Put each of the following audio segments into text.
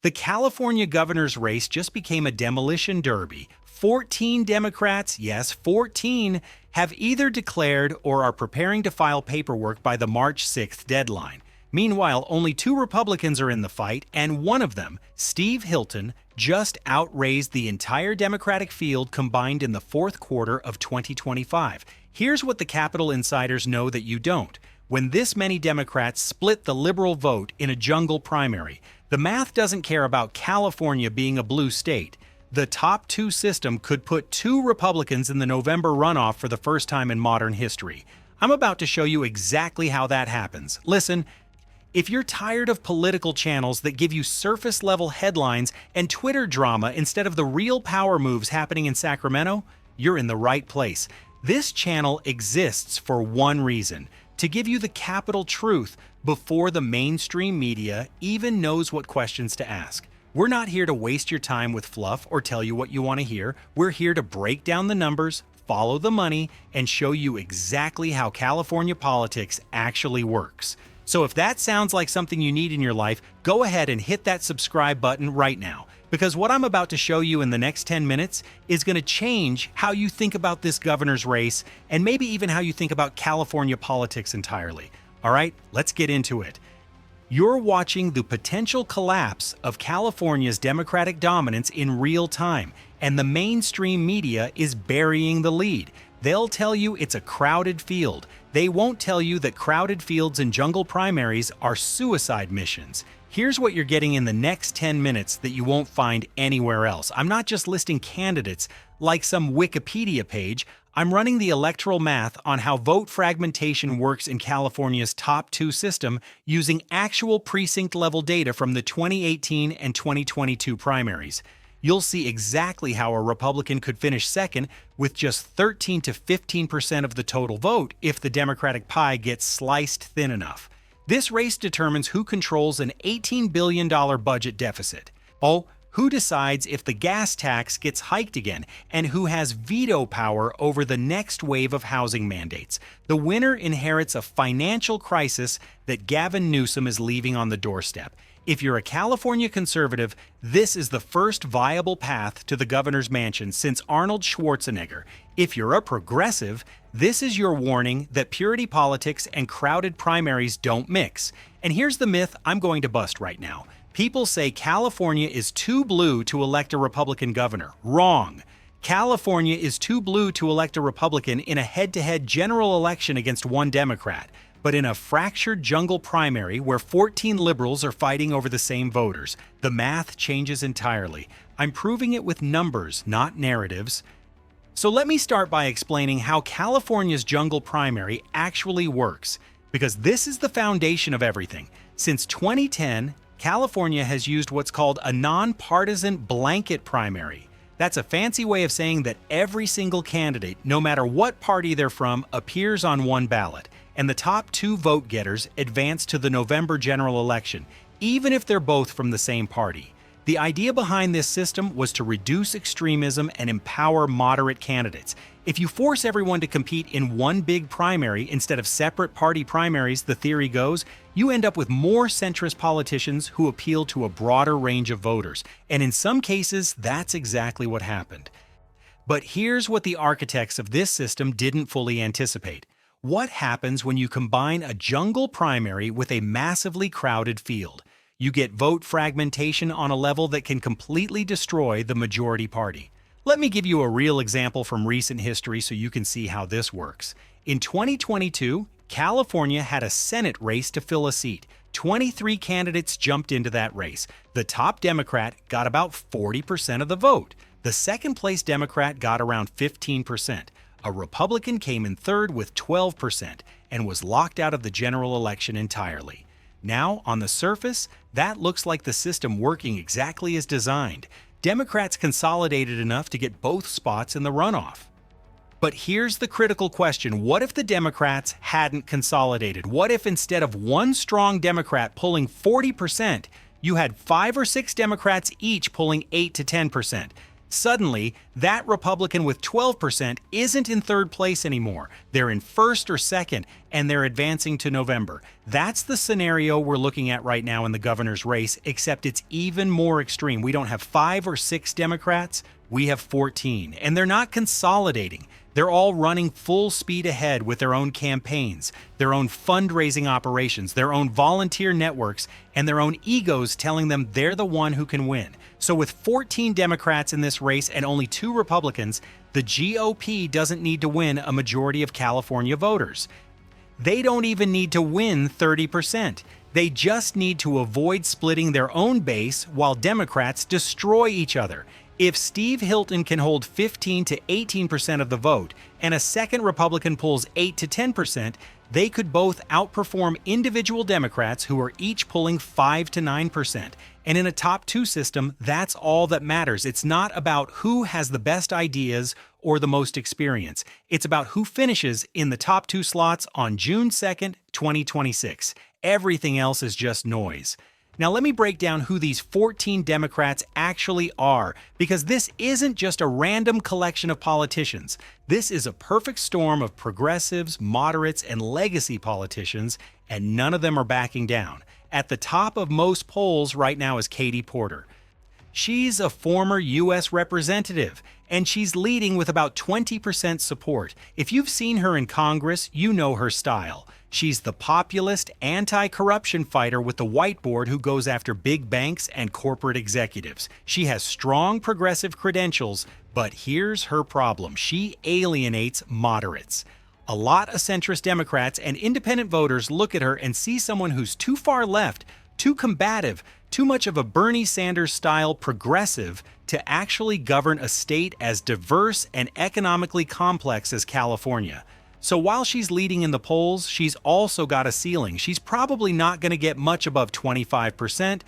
The California governor's race just became a demolition derby. 14 Democrats, yes, 14, have either declared or are preparing to file paperwork by the March 6th deadline. Meanwhile, only 2 Republicans are in the fight, and one of them, Steve Hilton, just outraised the entire Democratic field combined in the fourth quarter of 2025. Here's what the Capitol insiders know that you don't. When this many Democrats split the liberal vote in a jungle primary, the math doesn't care about California being a blue state. The top 2 system could put 2 Republicans in the November runoff for the first time in modern history. I'm about to show you exactly how that happens. Listen, if you're tired of political channels that give you surface-level headlines and Twitter drama instead of the real power moves happening in Sacramento, you're in the right place. This channel exists for one reason: to give you the Capitol truth before the mainstream media even knows what questions to ask. We're not here to waste your time with fluff or tell you what you want to hear. We're here to break down the numbers, follow the money, and show you exactly how California politics actually works. So if that sounds like something you need in your life, go ahead and hit that subscribe button right now, because what I'm about to show you in the next 10 minutes is going to change how you think about this governor's race and maybe even how you think about California politics entirely. All right, let's get into it. You're watching the potential collapse of California's Democratic dominance in real time, and the mainstream media is burying the lead. They'll tell you it's a crowded field. They won't tell you that crowded fields and jungle primaries are suicide missions. Here's what you're getting in the next 10 minutes that you won't find anywhere else. I'm not just listing candidates like some Wikipedia page. I'm running the electoral math on how vote fragmentation works in California's top 2 system using actual precinct-level data from the 2018 and 2022 primaries. You'll see exactly how a Republican could finish second with just 13 to 15% of the total vote if the Democratic pie gets sliced thin enough. This race determines who controls an $18 billion budget deficit. Oh, who decides if the gas tax gets hiked again, and who has veto power over the next wave of housing mandates. The winner inherits a financial crisis that Gavin Newsom is leaving on the doorstep. If you're a California conservative, this is the first viable path to the governor's mansion since Arnold Schwarzenegger. If you're a progressive, this is your warning that purity politics and crowded primaries don't mix. And here's the myth I'm going to bust right now. People say California is too blue to elect a Republican governor. Wrong. California is too blue to elect a Republican in a head-to-head general election against one Democrat. But in a fractured jungle primary where 14 liberals are fighting over the same voters, the math changes entirely. I'm proving it with numbers, not narratives. So let me start by explaining how California's jungle primary actually works, because this is the foundation of everything. Since 2010, California has used what's called a nonpartisan blanket primary. That's a fancy way of saying that every single candidate, no matter what party they're from, appears on one ballot, and the top 2 vote-getters advance to the November general election, even if they're both from the same party. The idea behind this system was to reduce extremism and empower moderate candidates. If you force everyone to compete in one big primary instead of separate party primaries, the theory goes, you end up with more centrist politicians who appeal to a broader range of voters. And in some cases, that's exactly what happened. But here's what the architects of this system didn't fully anticipate. What happens when you combine a jungle primary with a massively crowded field? You get vote fragmentation on a level that can completely destroy the majority party. Let me give you a real example from recent history so you can see how this works. In 2022, California had a Senate race to fill a seat. 23 candidates jumped into that race. The top Democrat got about 40% of the vote. The second-place Democrat got around 15%. A Republican came in third with 12% and was locked out of the general election entirely. Now, on the surface, that looks like the system working exactly as designed. Democrats consolidated enough to get both spots in the runoff. But here's the critical question. What if the Democrats hadn't consolidated? What if instead of one strong Democrat pulling 40%, you had 5 or 6 Democrats each pulling 8 to 10%? Suddenly, that Republican with 12% isn't in third place anymore. They're in first or second, and they're advancing to November. That's the scenario we're looking at right now in the governor's race, except it's even more extreme. We don't have 5 or 6 Democrats, we have 14, and they're not consolidating. They're all running full speed ahead with their own campaigns, their own fundraising operations, their own volunteer networks, and their own egos telling them they're the one who can win. So with 14 Democrats in this race and only 2 Republicans, the GOP doesn't need to win a majority of California voters. They don't even need to win 30%. They just need to avoid splitting their own base while Democrats destroy each other. If Steve Hilton can hold 15 to 18% of the vote and a second Republican pulls 8 to 10%, they could both outperform individual Democrats who are each pulling 5 to 9%. And in a top 2 system, that's all that matters. It's not about who has the best ideas or the most experience. It's about who finishes in the top 2 slots on June 2nd, 2026. Everything else is just noise. Now let me break down who these 14 Democrats actually are, because this isn't just a random collection of politicians. This is a perfect storm of progressives, moderates, and legacy politicians, and none of them are backing down. At the top of most polls right now is Katie Porter. She's a former U.S. representative, and she's leading with about 20% support. If you've seen her in Congress, you know her style. She's the populist, anti-corruption fighter with the whiteboard who goes after big banks and corporate executives. She has strong progressive credentials, but here's her problem. She alienates moderates. A lot of centrist Democrats and independent voters look at her and see someone who's too far left, too combative, too much of a Bernie Sanders-style progressive to actually govern a state as diverse and economically complex as California. So while she's leading in the polls, she's also got a ceiling. She's probably not going to get much above 25%,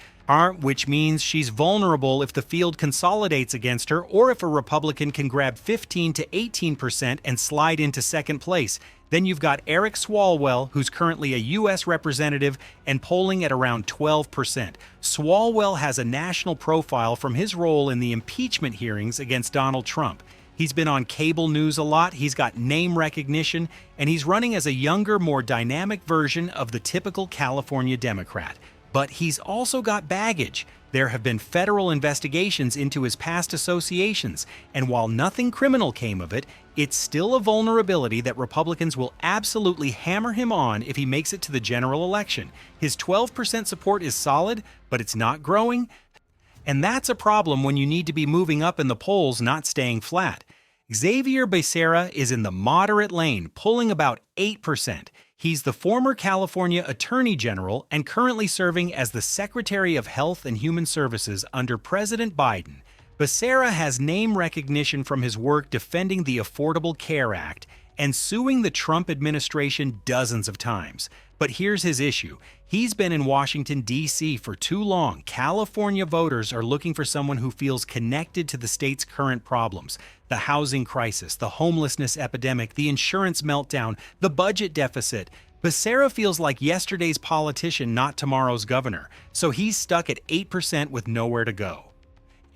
which means she's vulnerable if the field consolidates against her or if a Republican can grab 15 to 18% and slide into second place. Then you've got Eric Swalwell, who's currently a U.S. representative and polling at around 12%. Swalwell has a national profile from his role in the impeachment hearings against Donald Trump. He's been on cable news a lot, he's got name recognition, and he's running as a younger, more dynamic version of the typical California Democrat. But he's also got baggage. There have been federal investigations into his past associations, and while nothing criminal came of it, it's still a vulnerability that Republicans will absolutely hammer him on if he makes it to the general election. His 12% support is solid, but it's not growing. And that's a problem when you need to be moving up in the polls, not staying flat. Xavier Becerra is in the moderate lane, pulling about 8%. He's the former California Attorney General and currently serving as the Secretary of Health and Human Services under President Biden. Becerra has name recognition from his work defending the Affordable Care Act and suing the Trump administration dozens of times. But here's his issue. He's been in Washington, D.C. for too long. California voters are looking for someone who feels connected to the state's current problems. The housing crisis, the homelessness epidemic, the insurance meltdown, the budget deficit. Becerra feels like yesterday's politician, not tomorrow's governor. So he's stuck at 8% with nowhere to go.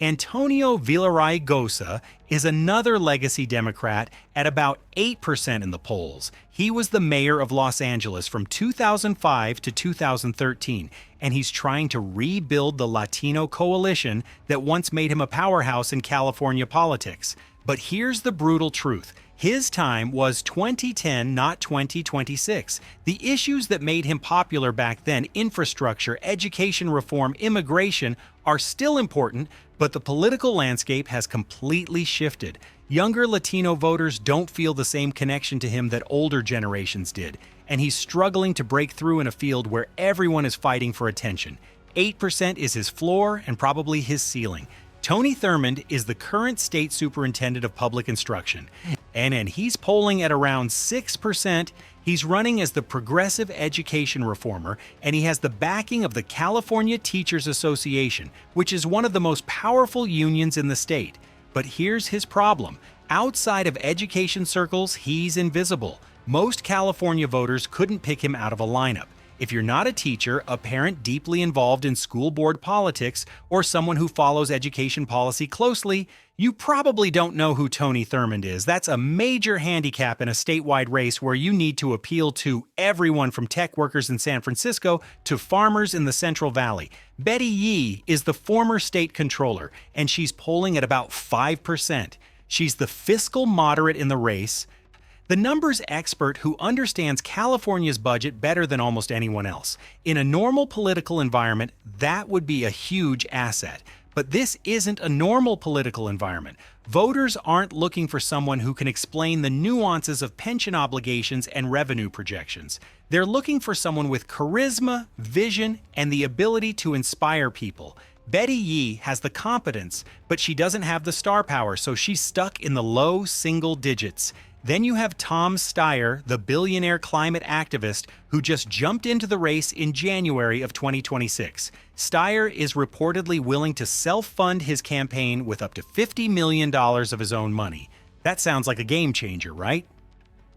Antonio Villaraigosa is another legacy Democrat at about 8% in the polls. He was the mayor of Los Angeles from 2005 to 2013, and he's trying to rebuild the Latino coalition that once made him a powerhouse in California politics. But here's the brutal truth. His time was 2010, not 2026. The issues that made him popular back then, infrastructure, education reform, immigration, are still important, but the political landscape has completely shifted. Younger Latino voters don't feel the same connection to him that older generations did, and he's struggling to break through in a field where everyone is fighting for attention. 8% is his floor and probably his ceiling. Tony Thurmond is the current state superintendent of public instruction, and he's polling at around 6%. He's running as the progressive education reformer, and he has the backing of the California Teachers Association, which is one of the most powerful unions in the state. But here's his problem. Outside of education circles, he's invisible. Most California voters couldn't pick him out of a lineup. If you're not a teacher, a parent deeply involved in school board politics, or someone who follows education policy closely, you probably don't know who Tony Thurmond is. That's a major handicap in a statewide race where you need to appeal to everyone from tech workers in San Francisco to farmers in the Central Valley. Betty Yee is the former state controller, and she's polling at about 5%. She's the fiscal moderate in the race, the numbers expert who understands California's budget better than almost anyone else. In a normal political environment, that would be a huge asset. But this isn't a normal political environment. Voters aren't looking for someone who can explain the nuances of pension obligations and revenue projections. They're looking for someone with charisma, vision, and the ability to inspire people. Betty Yee has the competence, but she doesn't have the star power, so she's stuck in the low single digits. Then you have Tom Steyer, the billionaire climate activist who just jumped into the race in January of 2026. Steyer is reportedly willing to self-fund his campaign with up to $50 million of his own money. That sounds like a game changer, right?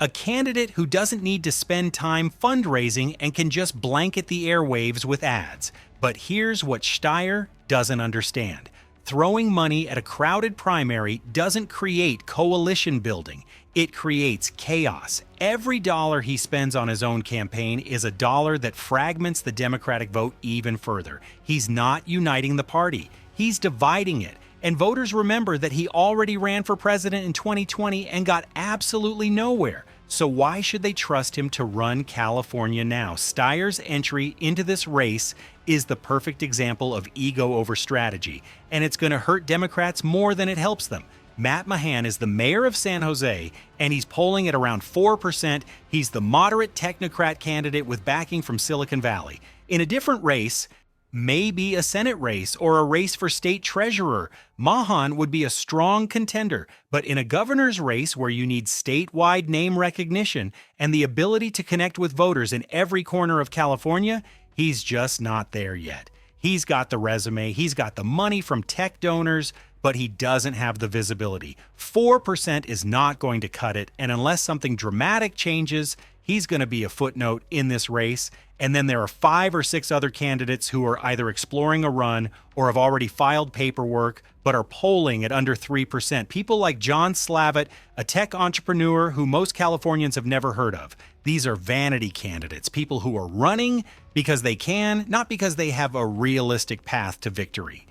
A candidate who doesn't need to spend time fundraising and can just blanket the airwaves with ads. But here's what Steyer doesn't understand. Throwing money at a crowded primary doesn't create coalition building. It creates chaos. Every dollar he spends on his own campaign is a dollar that fragments the Democratic vote even further. He's not uniting the party. He's dividing it. And voters remember that he already ran for president in 2020 and got absolutely nowhere. So why should they trust him to run California now? Steyer's entry into this race is the perfect example of ego over strategy, and it's going to hurt Democrats more than it helps them. Matt Mahan is the mayor of San Jose, and he's polling at around 4%. He's the moderate technocrat candidate with backing from Silicon Valley. In a different race, maybe a Senate race or a race for state treasurer, Mahan would be a strong contender. But in a governor's race where you need statewide name recognition and the ability to connect with voters in every corner of California, he's just not there yet. He's got the resume, he's got the money from tech donors, but he doesn't have the visibility. 4% is not going to cut it, and unless something dramatic changes, he's going to be a footnote in this race. And then there are 5 or 6 other candidates who are either exploring a run or have already filed paperwork but are polling at under 3%. People like John Slavitt, a tech entrepreneur who most Californians have never heard of. These are vanity candidates, people who are running because they can, not because they have a realistic path to victory.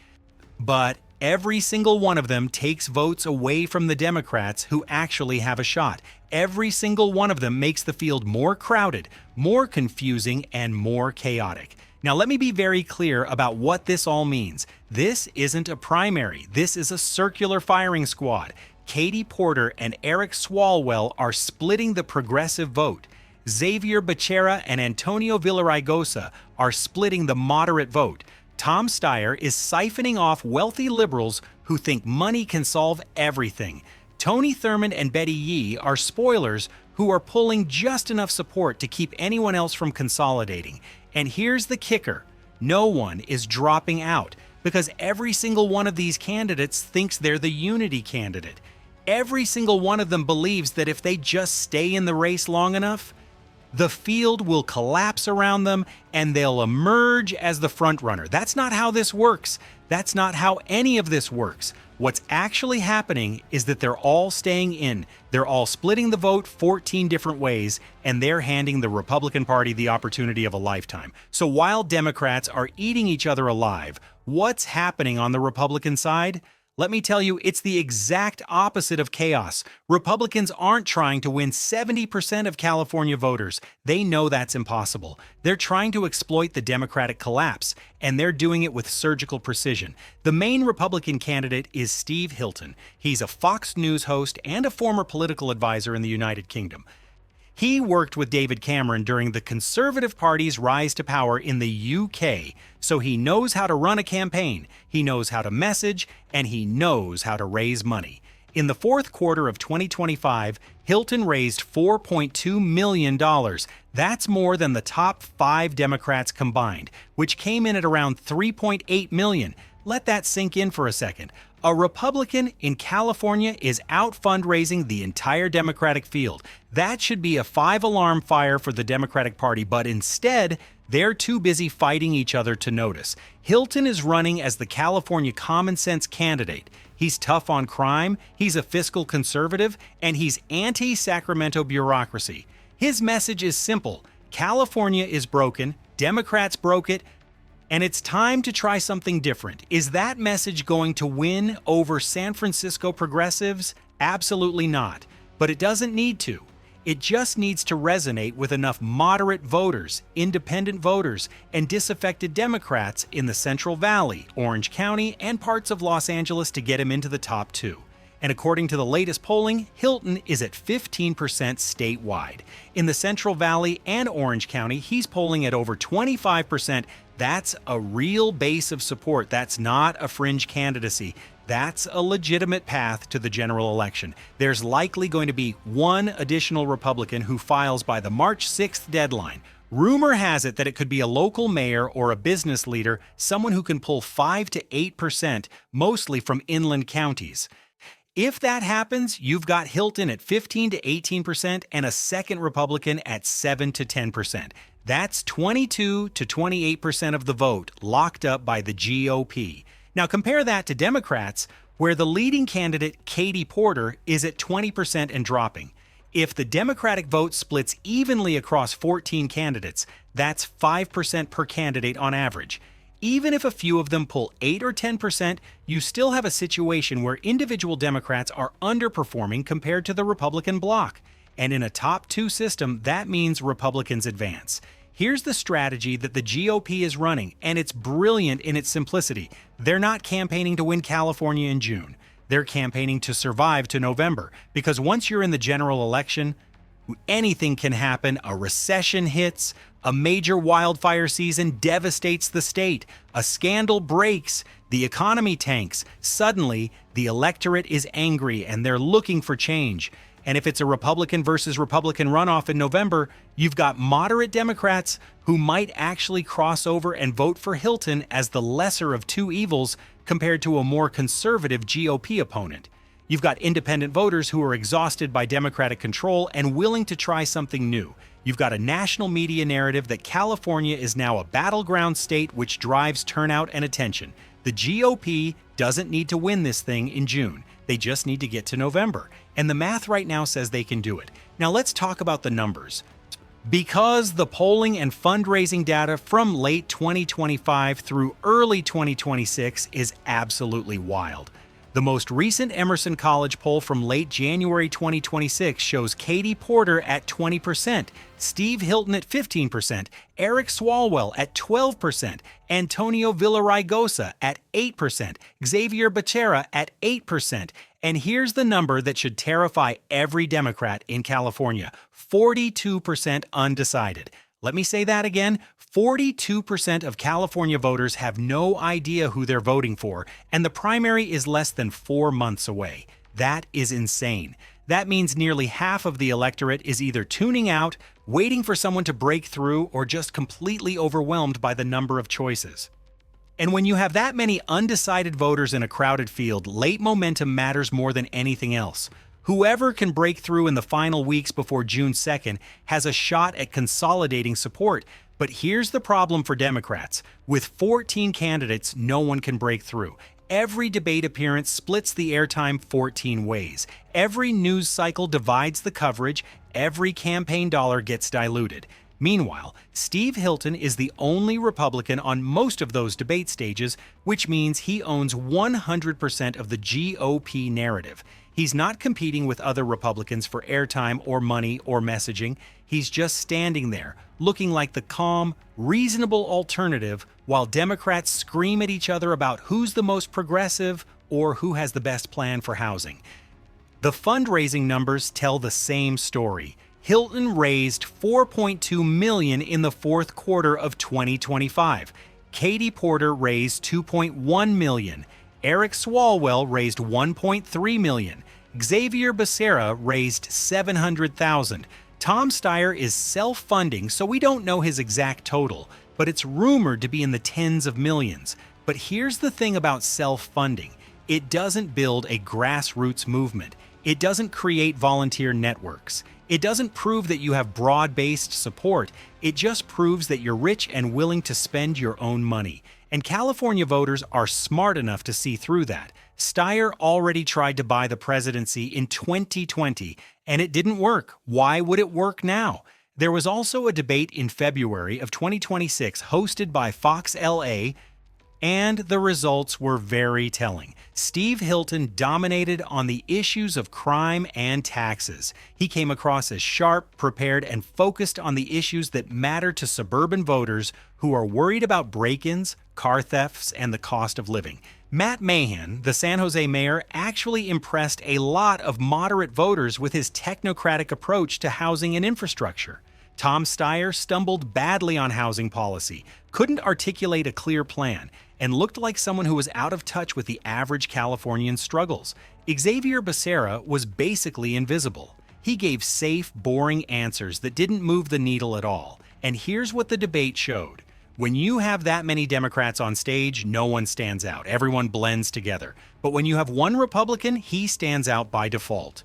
But every single one of them takes votes away from the Democrats who actually have a shot. Every single one of them makes the field more crowded, more confusing, and more chaotic. Now, let me be very clear about what this all means. This isn't a primary. This is a circular firing squad. Katie Porter and Eric Swalwell are splitting the progressive vote. Xavier Becerra and Antonio Villaraigosa are splitting the moderate vote. Tom Steyer is siphoning off wealthy liberals who think money can solve everything. Tony Thurmond and Betty Yee are spoilers who are pulling just enough support to keep anyone else from consolidating. And here's the kicker. No one is dropping out because every single one of these candidates thinks they're the unity candidate. Every single one of them believes that if they just stay in the race long enough, the field will collapse around them and they'll emerge as the frontrunner. That's not how this works. That's not how any of this works. What's actually happening is that they're all staying in. They're all splitting the vote 14 different ways, and they're handing the Republican Party the opportunity of a lifetime. So while Democrats are eating each other alive, what's happening on the Republican side? Let me tell you, it's the exact opposite of chaos. Republicans aren't trying to win 70% of California voters. They know that's impossible. They're trying to exploit the Democratic collapse, and they're doing it with surgical precision. The main Republican candidate is Steve Hilton. He's a Fox News host and a former political advisor in the United Kingdom. He worked with David Cameron during the Conservative Party's rise to power in the UK, so he knows how to run a campaign, he knows how to message, and he knows how to raise money. In the fourth quarter of 2025, Hilton raised $4.2 million. That's more than the top 5 Democrats combined, which came in at around $3.8 million. Let that sink in for a second. A Republican in California is out fundraising the entire Democratic field. That should be a 5-alarm fire for the Democratic Party, but instead, They're too busy fighting each other to notice. Hilton is running as the California common sense candidate. He's tough on crime, he's a fiscal conservative, and he's anti-Sacramento bureaucracy. His message is simple: California is broken, Democrats broke it, and it's time to try something different. Is that message going to win over San Francisco progressives? Absolutely not. But it doesn't need to. It just needs to resonate with enough moderate voters, independent voters, and disaffected Democrats in the Central Valley, Orange County, and parts of Los Angeles to get him into the top 2. And according to the latest polling, Hilton is at 15% statewide. In the Central Valley and Orange County, he's polling at over 25%. That's a real base of support. That's not a fringe candidacy. That's a legitimate path to the general election. There's likely going to be one additional Republican who files by the March 6th deadline. Rumor has it that it could be a local mayor or a business leader, someone who can pull 5 to 8%, mostly from inland counties. If that happens, you've got Hilton at 15 to 18% and a second Republican at 7 to 10%. That's 22 to 28% of the vote locked up by the GOP. Now compare that to Democrats, where the leading candidate, Katie Porter, is at 20% and dropping. If the Democratic vote splits evenly across 14 candidates, that's 5% per candidate on average. Even if a few of them pull 8 or 10%, you still have a situation where individual Democrats are underperforming compared to the Republican bloc. And in a top 2 system, that means Republicans advance. Here's the strategy that the GOP is running, and it's brilliant in its simplicity. They're not campaigning to win California in June. They're campaigning to survive to November, because once you're in the general election, anything can happen. A recession hits, a major wildfire season devastates the state, a scandal breaks, the economy tanks. Suddenly, the electorate is angry and they're looking for change. And if it's a Republican versus Republican runoff in November, you've got moderate Democrats who might actually cross over and vote for Hilton as the lesser of 2 evils compared to a more conservative GOP opponent. You've got independent voters who are exhausted by Democratic control and willing to try something new. You've got a national media narrative that California is now a battleground state, which drives turnout and attention. The GOP doesn't need to win this thing in June. They just need to get to November. And the math right now says they can do it. Now let's talk about the numbers. Because the polling and fundraising data from late 2025 through early 2026 is absolutely wild. The most recent Emerson College poll from late January 2026 shows Katie Porter at 20%, Steve Hilton at 15%, Eric Swalwell at 12%, Antonio Villaraigosa at 8%, Xavier Becerra at 8%, and here's the number that should terrify every Democrat in California: 42% undecided. Let me say that again. 42% of California voters have no idea who they're voting for, and the primary is less than 4 months away. That is insane. That means nearly half of the electorate is either tuning out, waiting for someone to break through, or just completely overwhelmed by the number of choices. And when you have that many undecided voters in a crowded field, late momentum matters more than anything else. Whoever can break through in the final weeks before June 2nd has a shot at consolidating support. But here's the problem for Democrats. With 14 candidates, no one can break through. Every debate appearance splits the airtime 14 ways. Every news cycle divides the coverage. Every campaign dollar gets diluted. Meanwhile, Steve Hilton is the only Republican on most of those debate stages, which means he owns 100% of the GOP narrative. He's not competing with other Republicans for airtime or money or messaging. He's just standing there, looking like the calm, reasonable alternative, while Democrats scream at each other about who's the most progressive or who has the best plan for housing. The fundraising numbers tell the same story. Hilton raised $4.2 million in the fourth quarter of 2025. Katie Porter raised $2.1 million. Eric Swalwell raised $1.3 million. Xavier Becerra raised $700,000. Tom Steyer is self-funding, so we don't know his exact total, but it's rumored to be in the tens of millions. But here's the thing about self-funding. It doesn't build a grassroots movement. It doesn't create volunteer networks. It doesn't prove that you have broad-based support. It just proves that you're rich and willing to spend your own money. And California voters are smart enough to see through that. Steyer already tried to buy the presidency in 2020, and it didn't work. Why would it work now? There was also a debate in February of 2026 hosted by Fox LA, and the results were very telling. Steve Hilton dominated on the issues of crime and taxes. He came across as sharp, prepared, and focused on the issues that matter to suburban voters who are worried about break-ins, car thefts, and the cost of living. Matt Mahan, the San Jose mayor, actually impressed a lot of moderate voters with his technocratic approach to housing and infrastructure. Tom Steyer stumbled badly on housing policy, couldn't articulate a clear plan, and looked like someone who was out of touch with the average Californian's struggles. Xavier Becerra was basically invisible. He gave safe, boring answers that didn't move the needle at all. And here's what the debate showed. When you have that many Democrats on stage, no one stands out. Everyone blends together. But when you have one Republican, he stands out by default.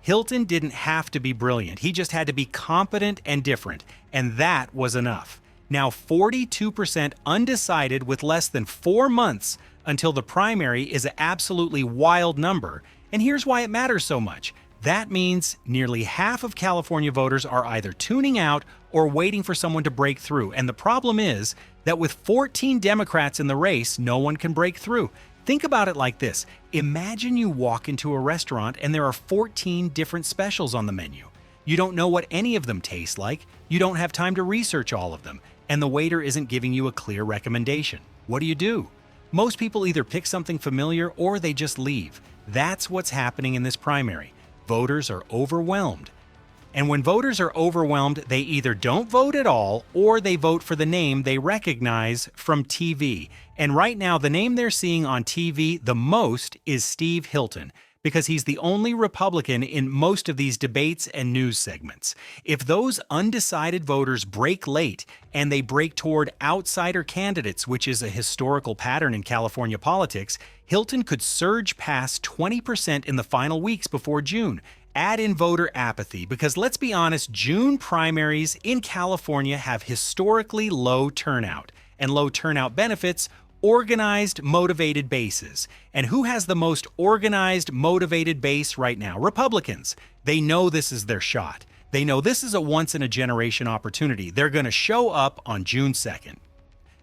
Hilton didn't have to be brilliant. He just had to be competent and different. And that was enough. Now 42% undecided with less than 4 months until the primary is an absolutely wild number. And here's why it matters so much. That means nearly half of California voters are either tuning out or waiting for someone to break through. And the problem is that with 14 Democrats in the race, no one can break through. Think about it like this. Imagine you walk into a restaurant and there are 14 different specials on the menu. You don't know what any of them taste like. You don't have time to research all of them. And the waiter isn't giving you a clear recommendation. What do? Most people either pick something familiar or they just leave. That's what's happening in this primary. Voters are overwhelmed. And when voters are overwhelmed, they either don't vote at all or they vote for the name they recognize from TV. And right now, the name they're seeing on TV the most is Steve Hilton, because he's the only Republican in most of these debates and news segments. If those undecided voters break late and they break toward outsider candidates, which is a historical pattern in California politics, Hilton could surge past 20% in the final weeks before June. Add in voter apathy, because let's be honest, June primaries in California have historically low turnout, and low turnout benefits organized, motivated bases. And who has the most organized, motivated base right now? Republicans. They know this is their shot. They know this is a once-in-a-generation opportunity. They're going to show up on June 2nd.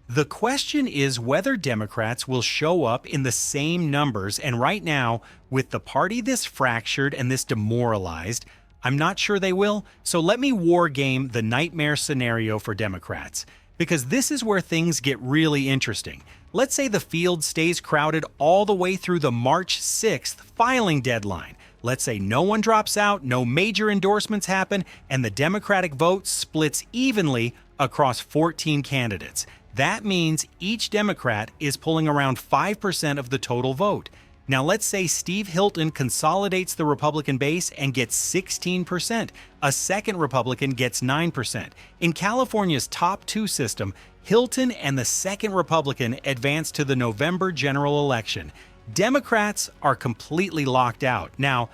The question is whether Democrats will show up in the same numbers, and right now, with the party this fractured and this demoralized, I'm not sure they will. So let me war game the nightmare scenario for Democrats, because this is where things get really interesting. Let's say the field stays crowded all the way through the March 6th filing deadline. Let's say no one drops out, no major endorsements happen, and the Democratic vote splits evenly across 14 candidates. That means each Democrat is pulling around 5% of the total vote. Now let's say Steve Hilton consolidates the Republican base and gets 16%. A second Republican gets 9%. In California's top 2 system, Hilton and the second Republican advance to the November general election. Democrats are completely locked out. Now,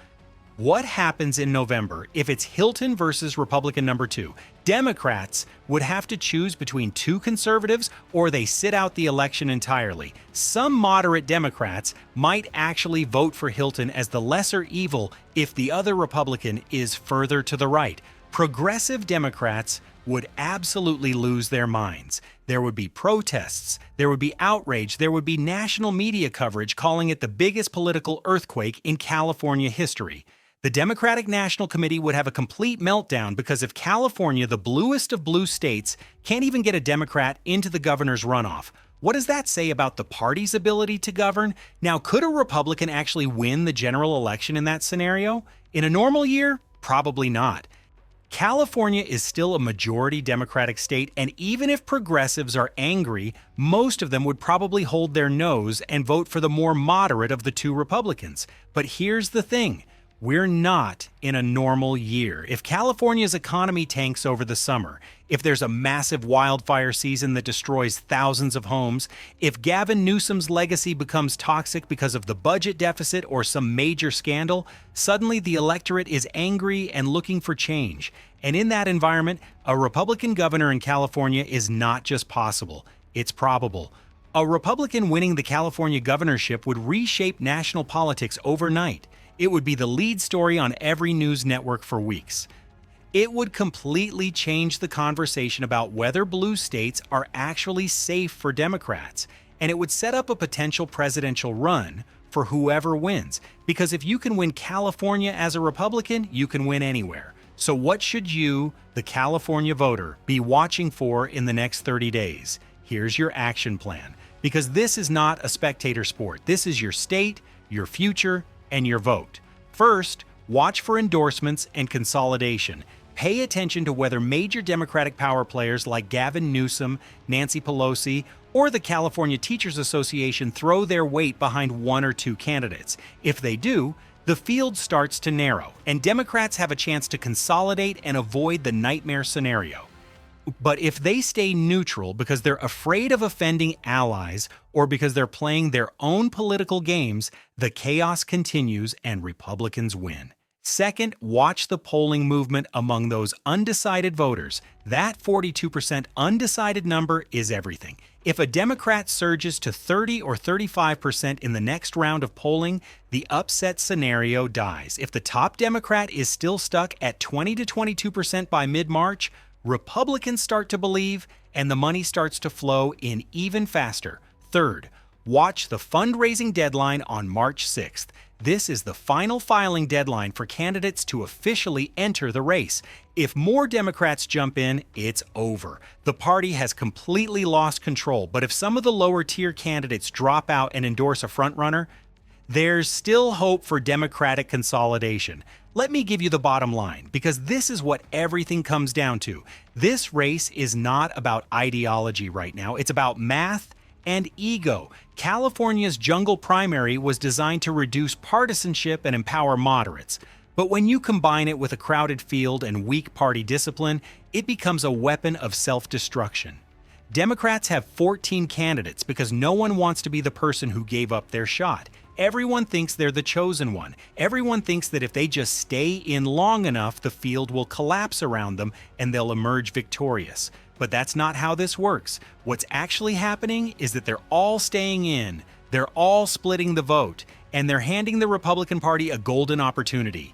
what happens in November if it's Hilton versus Republican number 2? Democrats would have to choose between 2 conservatives or they sit out the election entirely. Some moderate Democrats might actually vote for Hilton as the lesser evil if the other Republican is further to the right. Progressive Democrats would absolutely lose their minds. There would be protests, there would be outrage, there would be national media coverage calling it the biggest political earthquake in California history. The Democratic National Committee would have a complete meltdown because if California, the bluest of blue states, can't even get a Democrat into the governor's runoff, what does that say about the party's ability to govern? Now, could a Republican actually win the general election in that scenario? In a normal year, probably not. California is still a majority Democratic state, and even if progressives are angry, most of them would probably hold their nose and vote for the more moderate of the 2 Republicans. But here's the thing. We're not in a normal year. If California's economy tanks over the summer, if there's a massive wildfire season that destroys thousands of homes, if Gavin Newsom's legacy becomes toxic because of the budget deficit or some major scandal, suddenly the electorate is angry and looking for change. And in that environment, a Republican governor in California is not just possible, it's probable. A Republican winning the California governorship would reshape national politics overnight. It would be the lead story on every news network for weeks. It would completely change the conversation about whether blue states are actually safe for Democrats, and it would set up a potential presidential run for whoever wins. Because if you can win California as a Republican, you can win anywhere. So what should you, the California voter, be watching for in the next 30 days? Here's your action plan. Because this is not a spectator sport. This is your state, your future, and your vote. First, watch for endorsements and consolidation. Pay attention to whether major Democratic power players like Gavin Newsom, Nancy Pelosi, or the California Teachers Association throw their weight behind one or two candidates. If they do, the field starts to narrow, and Democrats have a chance to consolidate and avoid the nightmare scenario. But if they stay neutral because they're afraid of offending allies or because they're playing their own political games, the chaos continues and Republicans win. Second, watch the polling movement among those undecided voters. That 42% undecided number is everything. If a Democrat surges to 30 or 35% in the next round of polling, the upset scenario dies. If the top Democrat is still stuck at 20 to 22% by mid-March, Republicans start to believe, and the money starts to flow in even faster. Third, watch the fundraising deadline on March 6th. This is the final filing deadline for candidates to officially enter the race. If more Democrats jump in, it's over. The party has completely lost control, but if some of the lower-tier candidates drop out and endorse a frontrunner, there's still hope for Democratic consolidation. Let me give you the bottom line, because this is what everything comes down to. This race is not about ideology right now. It's about math and ego. California's jungle primary was designed to reduce partisanship and empower moderates. But when you combine it with a crowded field and weak party discipline, it becomes a weapon of self-destruction. Democrats have 14 candidates because no one wants to be the person who gave up their shot. Everyone thinks they're the chosen one. Everyone thinks that if they just stay in long enough, the field will collapse around them and they'll emerge victorious. But that's not how this works. What's actually happening is that they're all staying in, they're all splitting the vote, and they're handing the Republican Party a golden opportunity.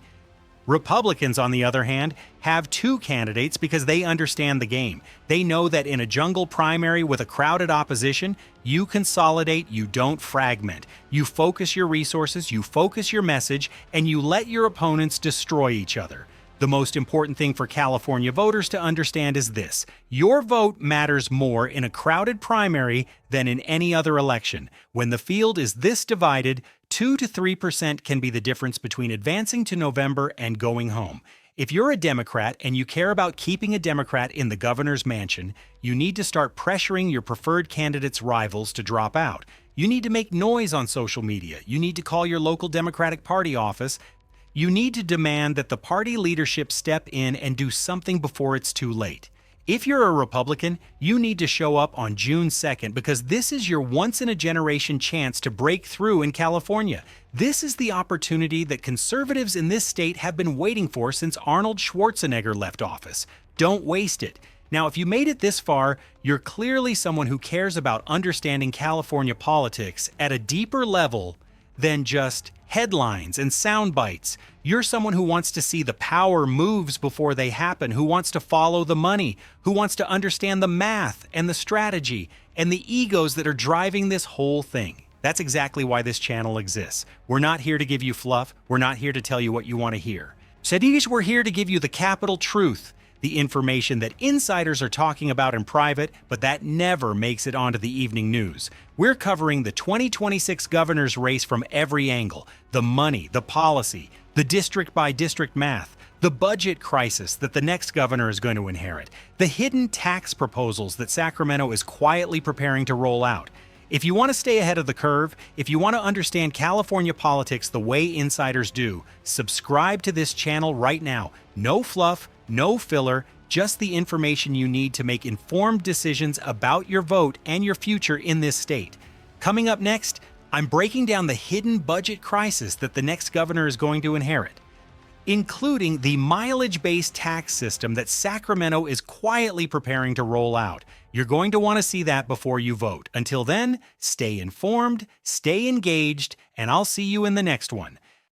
Republicans, on the other hand, have two candidates because they understand the game. They know that in a jungle primary with a crowded opposition, you consolidate, you don't fragment. You focus your resources, you focus your message, and you let your opponents destroy each other. The most important thing for California voters to understand is this: your vote matters more in a crowded primary than in any other election. When the field is this divided, 2 to 3% can be the difference between advancing to November and going home. If you're a Democrat and you care about keeping a Democrat in the governor's mansion, you need to start pressuring your preferred candidate's rivals to drop out. You need to make noise on social media. You need to call your local Democratic Party office. You need to demand that the party leadership step in and do something before it's too late. If you're a Republican, you need to show up on June 2nd because this is your once-in-a-generation chance to break through in California. This is the opportunity that conservatives in this state have been waiting for since Arnold Schwarzenegger left office. Don't waste it. Now, if you made it this far, you're clearly someone who cares about understanding California politics at a deeper level than just headlines and sound bites. You're someone who wants to see the power moves before they happen, who wants to follow the money, who wants to understand the math and the strategy and the egos that are driving this whole thing. That's exactly why this channel exists. We're not here to give you fluff. We're not here to tell you what you want to hear. Sadiq, we're here to give you the capital truth, the information that insiders are talking about in private, but that never makes it onto the evening news. We're covering the 2026 governor's race from every angle: the money, the policy, the district-by-district math, the budget crisis that the next governor is going to inherit, the hidden tax proposals that Sacramento is quietly preparing to roll out. If you want to stay ahead of the curve, if you want to understand California politics the way insiders do, subscribe to this channel right now. No fluff, no filler, just the information you need to make informed decisions about your vote and your future in this state. Coming up next, I'm breaking down the hidden budget crisis that the next governor is going to inherit, including the mileage-based tax system that Sacramento is quietly preparing to roll out. You're going to want to see that before you vote. Until then, stay informed, stay engaged, and I'll see you in the next one.